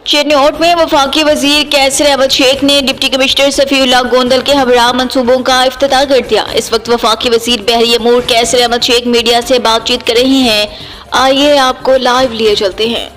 चिन्नौट में वफाकी वजीर कैसर अहमद शेख ने डिप्टी कमिश्नर सफीउल्लाह गोंदल के हमरा मंसूबों का इफ्तिताह कर दिया। इस वक्त वफाकी वजीर बहरी अमूर कैसर अहमद शेख मीडिया से बातचीत कर रहे हैं। आइए आपको लाइव लिए चलते हैं।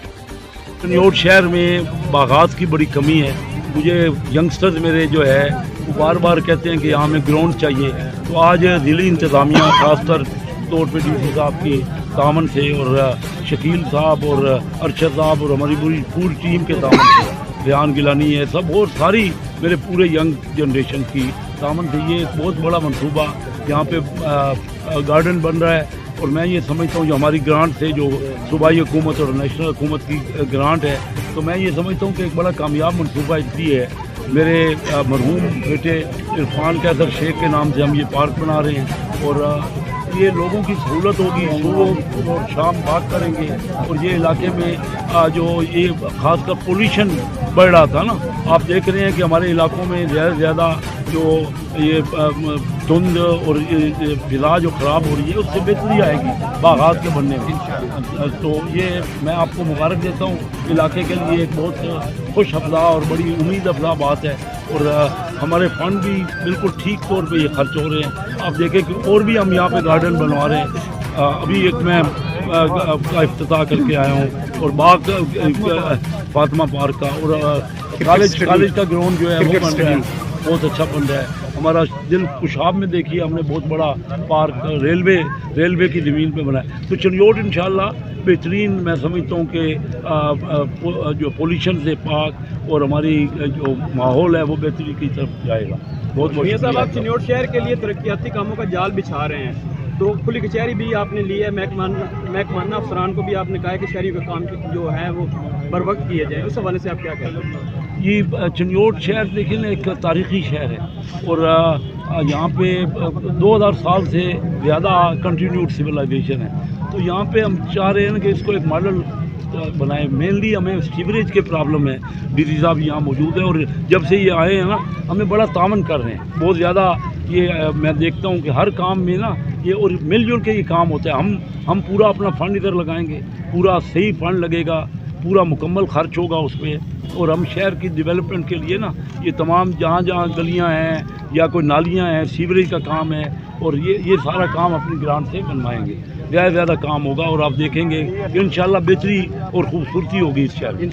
चिन्नौट शहर में बागात की बड़ी कमी है। मुझे यंगस्टर्स मेरे जो है वो बार बार कहते हैं कि यहाँ में ग्राउंड चाहिए। तो आज ज़िली इंतज़ामिया खासतर तौर पर डी साहब की तामन से और शकील साहब और अरशद साहब और हमारी पूरी टीम के तामन से, रेहान गिलानी है सब और सारी मेरे पूरे यंग जनरेशन की तामन से ये एक बहुत बड़ा मंसूबा यहाँ पे गार्डन बन रहा है। और मैं ये समझता हूँ जो हमारी ग्रांट से जो सूबाई हुकूमत और नेशनल हुकूमत की ग्रांट है, तो मैं ये समझता हूँ कि एक बड़ा कामयाब मंसूबा इसलिए है। मेरे मरहूम बेटे इरफान कैसर शेख के नाम से हम ये पार्क बना रहे हैं और ये लोगों की सहूलत होगी। सुबह और शाम बात करेंगे और ये इलाके में जो ये खासकर पोल्यूशन बढ़ रहा था ना, आप देख रहे हैं कि हमारे इलाकों में ज़्यादा से ज़्यादा जो ये धुंध और ये फिजा जो ख़राब हो रही है उससे बेहतरी आएगी बागात के बनने में। तो ये मैं आपको मुबारक देता हूँ इलाके के लिए, एक बहुत खुश अफजा और बड़ी उम्मीद अफजा बात है। और हमारे फंड भी बिल्कुल ठीक तौर पे ये खर्च हो रहे हैं। आप देखें कि और भी हम यहाँ पे गार्डन बनवा रहे हैं। अभी एक मैं का इफ्तिताह करके आया हूँ और बाग फातिमा पार्क का और कॉलेज का ग्राउंड जो है वो बन रहा है, बहुत अच्छा बन रहा है। हमारा दिल कुशाब में देखिए हमने बहुत बड़ा पार्क रेलवे की ज़मीन पे बनाया। तो चिन्नौट इंशाल्लाह बेहतरीन मैं समझता हूँ कि जो पोल्यूशन से पाक और हमारी जो माहौल है वो बेहतरी की तरफ जाएगा। बहुत बहुत साहब, आप चिन्नौट शहर के लिए तरक्याती कामों का जाल बिछा रहे हैं, तो खुली कचहरी भी आपने ली है, महकमाना अफसरान को भी आपने कहा है कि शहरी का काम जो है वो बर वक्त किए जाए। उस हवाले से आप क्या कहते हैं? ये चिन्नौट शहर देखिए ना एक तारीख़ी शहर है और यहाँ पे 2000 साल से ज़्यादा कंटिन्यूड सिविलाइजेशन है। तो यहाँ पे हम चाह रहे हैं कि इसको एक मॉडल बनाए। मेनली हमें सीवरेज के प्रॉब्लम है। डी साहब यहाँ मौजूद है और जब से ये आए हैं ना हमें बड़ा तामन कर रहे हैं बहुत ज़्यादा। ये मैं देखता हूँ कि हर काम में ना ये और मिलजुल के ये काम होता है। हम पूरा अपना फंड इधर लगाएंगे, पूरा सही फंड लगेगा, पूरा मुकम्मल खर्च होगा उस पर। और हम शहर की डेवलपमेंट के लिए ना ये तमाम जहाँ जहाँ गलियाँ हैं या कोई नालियाँ हैं, सीवरेज का काम है और ये सारा काम अपनी ग्रांट से बनवाएंगे। ज़्यादा काम होगा और आप देखेंगे कि इंशाल्लाह बेहतरी और खूबसूरती होगी इस शहर में।